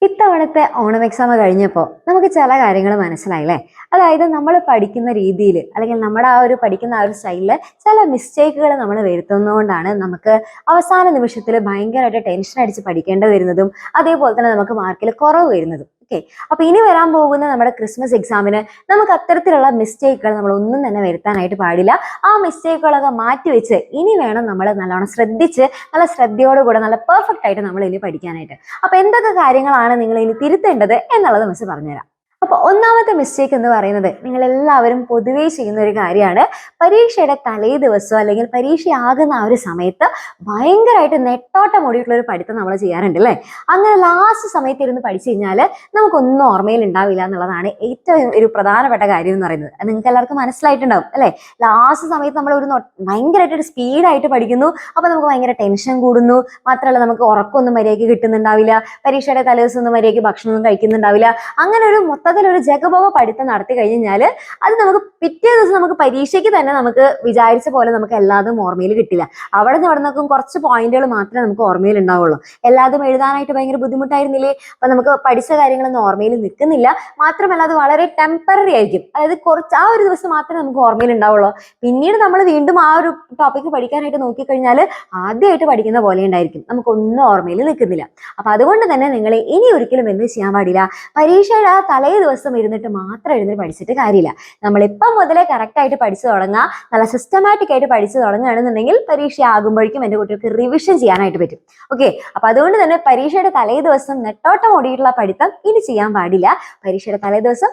ഇത്തവണത്തെ ഓണം എക്സാം കഴിഞ്ഞപ്പോൾ നമുക്ക് ചില കാര്യങ്ങൾ മനസ്സിലായില്ലേ. അതായത് നമ്മൾ പഠിക്കുന്ന രീതിയിൽ അല്ലെങ്കിൽ നമ്മുടെ പഠിക്കുന്ന സ്റ്റൈലിൽ ചില മിസ്റ്റേക്കുകൾ നമ്മൾ വരുത്തുന്നതുകൊണ്ടാണ് നമുക്ക് അവസാന നിമിഷത്തിൽ ഭയങ്കരമായിട്ട് ടെൻഷൻ അടിച്ച് പഠിക്കേണ്ടി വരുന്നതും അതേപോലെ തന്നെ നമുക്ക് മാർക്കിൽ കുറവ് വരുന്നതും. ഓക്കെ, അപ്പൊ ഇനി വരാൻ പോകുന്ന നമ്മുടെ ക്രിസ്മസ് എക്സാമിന് നമുക്ക് അത്തരത്തിലുള്ള മിസ്റ്റേക്കുകൾ നമ്മൾ ഒന്നും തന്നെ വരുത്താനായിട്ട് പാടില്ല. ആ മിസ്റ്റേക്കുകളൊക്കെ മാറ്റിവെച്ച് ഇനി വേണം നമ്മൾ നല്ലോണം ശ്രദ്ധിച്ച് നല്ല ശ്രദ്ധയോടുകൂടെ നല്ല പെർഫെക്റ്റ് ആയിട്ട് നമ്മൾ ഇനി പഠിക്കാനായിട്ട്. അപ്പൊ എന്തൊക്കെ കാര്യങ്ങളാണ് നിങ്ങൾ ഇനി തിരുത്തേണ്ടത് എന്നുള്ളത് മിസ് പറഞ്ഞുതരാം. അപ്പൊ ഒന്നാമത്തെ മിസ്റ്റേക്ക് എന്ന് പറയുന്നത് നിങ്ങൾ എല്ലാവരും പൊതുവേ ചെയ്യുന്ന ഒരു കാര്യമാണ്. പരീക്ഷയുടെ തലേ ദിവസമോ അല്ലെങ്കിൽ പരീക്ഷയാകുന്ന ഒരു സമയത്ത് ഭയങ്കരമായിട്ട് നെട്ടോട്ടം ഓടിയിട്ടുള്ള ഒരു പഠിത്തം നമ്മൾ ചെയ്യാറുണ്ട് അല്ലേ. അങ്ങനെ ലാസ്റ്റ് സമയത്ത് ഇരുന്ന് പഠിച്ചു കഴിഞ്ഞാൽ നമുക്കൊന്നും ഓർമ്മയിൽ ഉണ്ടാവില്ല എന്നുള്ളതാണ് ഏറ്റവും ഒരു പ്രധാനപ്പെട്ട കാര്യം എന്ന് പറയുന്നത്. നിങ്ങൾക്ക് എല്ലാവർക്കും മനസ്സിലായിട്ടുണ്ടാവും അല്ലെ. ലാസ്റ്റ് സമയത്ത് നമ്മൾ ഭയങ്കരമായിട്ട് ഒരു സ്പീഡായിട്ട് പഠിക്കുന്നു. അപ്പൊ നമുക്ക് ഭയങ്കര ടെൻഷൻ കൂടുന്നു. മാത്രമല്ല നമുക്ക് ഉറക്കമൊന്നും മര്യാദയ്ക്ക് കിട്ടുന്നുണ്ടാവില്ല. പരീക്ഷയുടെ തലേദിവസം ഒന്നും മര്യാദയ്ക്ക് ഭക്ഷണമൊന്നും കഴിക്കുന്നുണ്ടാവില്ല. അങ്ങനെ ഒരു മൊത്തത്തിലൊരു ജഗബോഗ പഠിത്തം നടത്തി കഴിഞ്ഞാൽ അത് നമുക്ക് പിറ്റേ ദിവസം നമുക്ക് പരീക്ഷയ്ക്ക് തന്നെ നമുക്ക് വിചാരിച്ച പോലെ നമുക്ക് എല്ലാതും ഓർമ്മയിൽ കിട്ടില്ല. അവിടെ നിന്നൊക്കെ കുറച്ച് പോയിന്റുകൾ മാത്രമേ നമുക്ക് ഓർമ്മയിൽ ഉണ്ടാവുള്ളൂ. എല്ലാതും എഴുതാനായിട്ട് ഭയങ്കര ബുദ്ധിമുട്ടായിരുന്നില്ലേ. അപ്പൊ നമുക്ക് പഠിച്ച കാര്യങ്ങളൊന്നും ഓർമ്മയിൽ നിൽക്കുന്നില്ല. മാത്രമല്ല അത് വളരെ ടെമ്പററി ആയിരിക്കും. അതായത് ആ ഒരു ദിവസം മാത്രമേ നമുക്ക് ഓർമ്മയിൽ ഉണ്ടാവുള്ളൂ. പിന്നീട് നമ്മൾ വീണ്ടും ആ ഒരു ടോപ്പിക്ക് പഠിക്കാനായിട്ട് നോക്കിക്കഴിഞ്ഞാൽ ആദ്യമായിട്ട് പഠിക്കുന്ന പോലെ ഉണ്ടായിരിക്കും. നമുക്കൊന്നും ഓർമ്മയിൽ നിൽക്കുന്നില്ല. അപ്പൊ അതുകൊണ്ട് തന്നെ നിങ്ങൾ ഇനി ഒരിക്കലും എന്ത് ചെയ്യാൻ പാടില്ല, പരീക്ഷയുടെ ആ തലേ ദിവസം ഇരുന്നിട്ട് മാത്രം എഴുതി പഠിച്ചിട്ട് കാര്യമില്ല. നമ്മളിപ്പം മുതലേ കറക്റ്റ് ആയിട്ട് പഠിച്ചു തുടങ്ങുക, നല്ല സിസ്റ്റമാറ്റിക് ആയിട്ട് പഠിച്ചു തുടങ്ങുകയാണെന്നുണ്ടെങ്കിൽ പരീക്ഷ ആകുമ്പോഴേക്കും എൻ്റെ കുട്ടികൾക്ക് റിവിഷൻ ചെയ്യാനായിട്ട് പറ്റും. ഓക്കെ, അപ്പൊ അതുകൊണ്ട് തന്നെ പരീക്ഷയുടെ തലേ ദിവസം നെട്ടോട്ടം ഓടിയിട്ടുള്ള പഠിത്തം ഇനി ചെയ്യാൻ പാടില്ല. പരീക്ഷയുടെ തലേ ദിവസം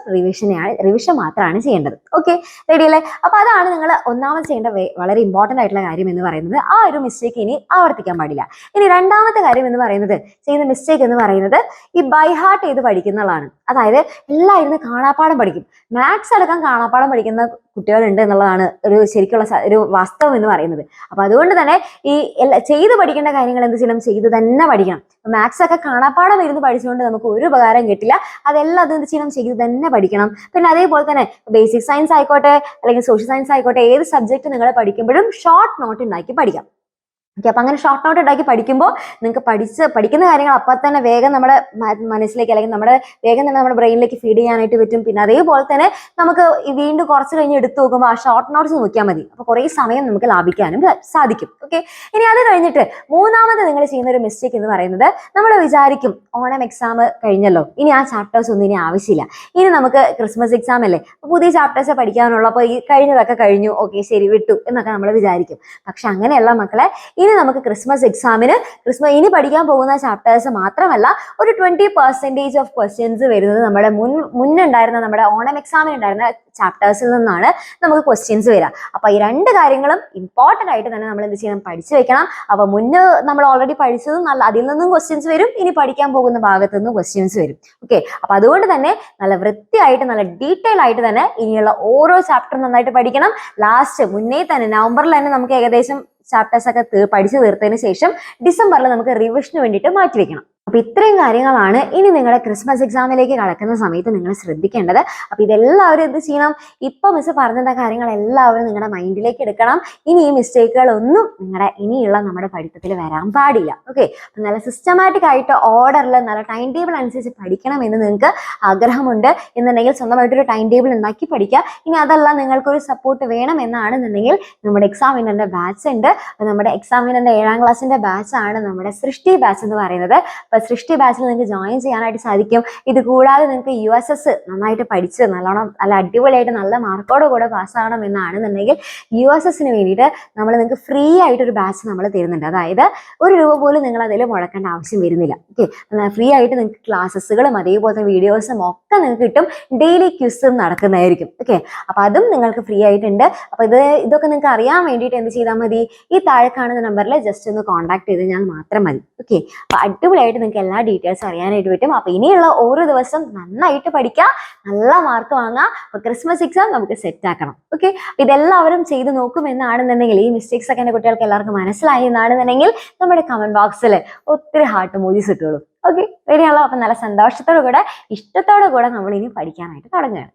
റിവിഷൻ മാത്രമാണ് ചെയ്യേണ്ടത്. ഓക്കെ, റെഡി അല്ലേ? അപ്പൊ അതാണ് നിങ്ങൾ ഒന്നാമത് ചെയ്യേണ്ട വളരെ ഇമ്പോർട്ടന്റ് ആയിട്ടുള്ള കാര്യം എന്ന് പറയുന്നത്. ആ ഒരു മിസ്റ്റേക്ക് ഇനി ആവർത്തിക്കാൻ പാടില്ല. ഇനി രണ്ടാമത്തെ കാര്യം എന്ന് പറയുന്നത്, ചെയ്യുന്ന മിസ്റ്റേക്ക് എന്ന് പറയുന്നത് ഈ ബൈ ഹാർട്ട് ചെയ്ത് പഠിക്കുന്നതാണ്. അതായത് എല്ലാം ഇരുന്ന് കാണാപ്പാഠം പഠിക്കും. മാത്സ് അടക്കം കാണാപ്പാഠം പഠിക്കുന്ന കുട്ടികളുണ്ട് എന്നുള്ളതാണ് ശരിക്കുള്ള ഒരു വാസ്തവം എന്ന് പറയുന്നത്. അപ്പൊ അതുകൊണ്ട് തന്നെ ഈ ചെയ്ത് പഠിക്കേണ്ട കാര്യങ്ങൾ എന്ത് ചെയ്യണം, ചെയ്ത് തന്നെ പഠിക്കണം. മാത്സ് ഒക്കെ കാണാപ്പാഠം ഇരുന്ന് പഠിച്ചുകൊണ്ട് നമുക്ക് ഒരു ഉപകാരം കിട്ടില്ല. അതെല്ലാം അത് എന്ത് ചെയ്യണം, ചെയ്ത് തന്നെ പഠിക്കണം. പിന്നെ അതേപോലെ തന്നെ ബേസിക് സയൻസ് ആയിക്കോട്ടെ അല്ലെങ്കിൽ സോഷ്യൽ സയൻസ് ആയിക്കോട്ടെ, ഏത് സബ്ജക്ട് നിങ്ങൾ പഠിക്കുമ്പോഴും ഷോർട്ട് നോട്ട് ഉണ്ടാക്കി പഠിക്കാം. ഓക്കെ, അപ്പൊ അങ്ങനെ ഷോർട്ട് നോട്ട് ഉണ്ടാക്കി പഠിക്കുമ്പോൾ നിങ്ങൾക്ക് പഠിക്കുന്ന കാര്യങ്ങൾ അപ്പം തന്നെ വേഗം നമ്മുടെ മനസ്സിലേക്ക് അല്ലെങ്കിൽ വേഗം തന്നെ നമ്മുടെ ബ്രെയിനിലേക്ക് ഫീഡ് ചെയ്യാനായിട്ട് പറ്റും. പിന്നെ അതേപോലെ തന്നെ നമുക്ക് വീണ്ടും കുറച്ച് കഴിഞ്ഞ് എടുത്തു നോക്കുമ്പോൾ ആ ഷോർട്ട് നോട്ട്സ് നോക്കിയാൽ മതി. അപ്പൊ കുറേ സമയം നമുക്ക് ലാഭിക്കാനും സാധിക്കും. ഓക്കെ, ഇനി അത് കഴിഞ്ഞിട്ട് മൂന്നാമത് നിങ്ങൾ ചെയ്യുന്ന ഒരു മിസ്റ്റേക്ക് എന്ന് പറയുന്നത്, നമ്മൾ വിചാരിക്കും ഓണം എക്സാം കഴിഞ്ഞല്ലോ, ഇനി ആ ചാപ്റ്റേഴ്സ് ഒന്നും ഇനി ആവശ്യമില്ല, ഇനി നമുക്ക് ക്രിസ്മസ് എക്സാം അല്ലേ, പുതിയ ചാപ്റ്റേഴ്സ് പഠിക്കാനുള്ള, അപ്പൊ ഈ കഴിഞ്ഞതൊക്കെ കഴിഞ്ഞു, ഓക്കെ ശരി വിട്ടു എന്നൊക്കെ നമ്മൾ വിചാരിക്കും. പക്ഷെ അങ്ങനെയല്ല മക്കളെ. ഇനി നമുക്ക് ക്രിസ്മസ് എക്സാമിന് ഇനി പഠിക്കാൻ പോകുന്ന ചാപ്റ്റേഴ്സ് മാത്രമല്ല, ഒരു 20% ഓഫ് ക്വസ്റ്റ്യൻസ് വരുന്നത് നമ്മുടെ മുന്നുണ്ടായിരുന്ന നമ്മുടെ ഓണം എക്സാമിന് ഉണ്ടായിരുന്ന ചാപ്റ്റേഴ്സിൽ നിന്നാണ് നമുക്ക് ക്വസ്റ്റ്യൻസ് വരിക. അപ്പൊ ഈ രണ്ട് കാര്യങ്ങളും ഇമ്പോർട്ടന്റ് ആയിട്ട് തന്നെ നമ്മൾ എന്ത് ചെയ്യണം, പഠിച്ചു വെക്കണം. അപ്പൊ മുന്നേ നമ്മൾ ഓൾറെഡി പഠിച്ചതും അതിൽ നിന്നും ക്വസ്റ്റ്യൻസ് വരും, ഇനി പഠിക്കാൻ പോകുന്ന ഭാഗത്തു നിന്നും ക്വസ്റ്റ്യൻസ് വരും. ഓക്കെ, അപ്പൊ അതുകൊണ്ട് തന്നെ നല്ല വൃത്തിയായിട്ട് നല്ല ഡീറ്റെയിൽ ആയിട്ട് തന്നെ ഇനിയുള്ള ഓരോ ചാപ്റ്റർ നന്നായിട്ട് പഠിക്കണം. ലാസ്റ്റ് മുന്നേ തന്നെ നവംബറിൽ തന്നെ നമുക്ക് ഏകദേശം ചാപ്റ്റേഴ്സ് ഒക്കെ പഠിച്ചു തീർത്തതിന് ശേഷം ഡിസംബറിൽ നമുക്ക് റിവിഷന് വേണ്ടിയിട്ട് മാറ്റിവെക്കണം. അപ്പൊ ഇത്രയും കാര്യങ്ങളാണ് ഇനി നിങ്ങളുടെ ക്രിസ്മസ് എക്സാമിലേക്ക് കടക്കുന്ന സമയത്ത് നിങ്ങൾ ശ്രദ്ധിക്കേണ്ടത്. അപ്പൊ ഇതെല്ലാവരും എന്ത് ചെയ്യണം, ഇപ്പൊ മിസ് പറഞ്ഞ കാര്യങ്ങൾ എല്ലാവരും നിങ്ങളുടെ മൈൻഡിലേക്ക് എടുക്കണം. ഇനി ഈ മിസ്റ്റേക്കുകളൊന്നും ഇനിയുള്ള നമ്മുടെ പഠിത്തത്തിൽ വരാൻ പാടില്ല. ഓക്കെ, അപ്പൊ നല്ല സിസ്റ്റമാറ്റിക് ആയിട്ട് ഓർഡറിൽ നല്ല ടൈം ടേബിൾ അനുസരിച്ച് പഠിക്കണം എന്ന് നിങ്ങൾക്ക് ആഗ്രഹമുണ്ട് എന്നുണ്ടെങ്കിൽ സ്വന്തമായിട്ടൊരു ടൈം ടേബിൾ ഉണ്ടാക്കി പഠിക്കുക. ഇനി അതല്ല നിങ്ങൾക്കൊരു സപ്പോർട്ട് വേണം എന്നാണെന്നുണ്ടെങ്കിൽ നമ്മുടെ എക്സാമിനറിന്റെ ബാച്ച് ഉണ്ട്. നമ്മുടെ എക്സാമിനറിന്റെ 7ാം ക്ലാസ്സിന്റെ ബാച്ച് ആണ് നമ്മുടെ സൃഷ്ടി ബാച്ച് എന്ന് പറയുന്നത്. സൃഷ്ടി ബാച്ചിൽ നിങ്ങൾക്ക് ജോയിൻ ചെയ്യാനായിട്ട് സാധിക്കും. ഇത് കൂടാതെ നിങ്ങൾക്ക് USS നന്നായിട്ട് പഠിച്ച് നല്ല അടിപൊളിയായിട്ട് നല്ല മാർക്കോട് കൂടെ പാസ്സാകണം എന്നാണെന്നുണ്ടെങ്കിൽ USSന് വേണ്ടിയിട്ട് നിങ്ങൾക്ക് ഫ്രീ ആയിട്ടൊരു ബാച്ച് നമ്മൾ തരുന്നുണ്ട്. അതായത് ₹1 പോലും നിങ്ങൾ അതിൽ മുടക്കേണ്ട ആവശ്യം വരുന്നില്ല. ഓക്കെ, ഫ്രീ ആയിട്ട് നിങ്ങൾക്ക് ക്ലാസ്സുകളും അതേപോലെ വീഡിയോസും ഒക്കെ നിങ്ങൾക്ക് കിട്ടും. ഡെയിലി ക്വിസും നടക്കുന്നതായിരിക്കും. ഓക്കെ, അപ്പൊ അതും നിങ്ങൾക്ക് ഫ്രീ ആയിട്ടുണ്ട്. അപ്പൊ ഇതൊക്കെ നിങ്ങൾക്ക് അറിയാൻ വേണ്ടിയിട്ട് എന്ത് ചെയ്താൽ മതി, ഈ താഴെ കാണുന്ന നമ്പറിൽ ജസ്റ്റ് ഒന്ന് കോൺടാക്ട് ചെയ്ത് ഞാൻ മാത്രം മതി. ഓക്കെ, അപ്പൊ അടിപൊളിയായിട്ട് നിങ്ങൾക്ക് എല്ലാ ഡീറ്റെയിൽസ് അറിയാനായിട്ട് പറ്റും. അപ്പൊ ഇനിയുള്ള ഓരോ ദിവസം നന്നായിട്ട് പഠിക്കുക, നല്ല മാർക്ക് വാങ്ങുക. അപ്പൊ ക്രിസ്മസ് എക്സാം നമുക്ക് സെറ്റ് ആക്കണം. ഓക്കെ, ഇതെല്ലാവരും ചെയ്ത് നോക്കുമെന്നാണെന്നുണ്ടെങ്കിൽ, ഈ മിസ്റ്റേക്സ് ഒക്കെ എൻ്റെ കുട്ടികൾക്ക് എല്ലാവർക്കും മനസ്സിലായി എന്നാണെന്നുണ്ടെങ്കിൽ നമ്മുടെ കമന്റ് ബോക്സിൽ ഒത്തിരി ഹാർട്ട് മൂവീസ് ഇട്ടുള്ളൂ. ഓക്കെ, റെഡിയാണല്ലോ? അപ്പൊ നല്ല സന്തോഷത്തോടു കൂടെ ഇഷ്ടത്തോടു കൂടെ നമ്മൾ ഇനി പഠിക്കാനായിട്ട് തുടങ്ങുകയാണ്.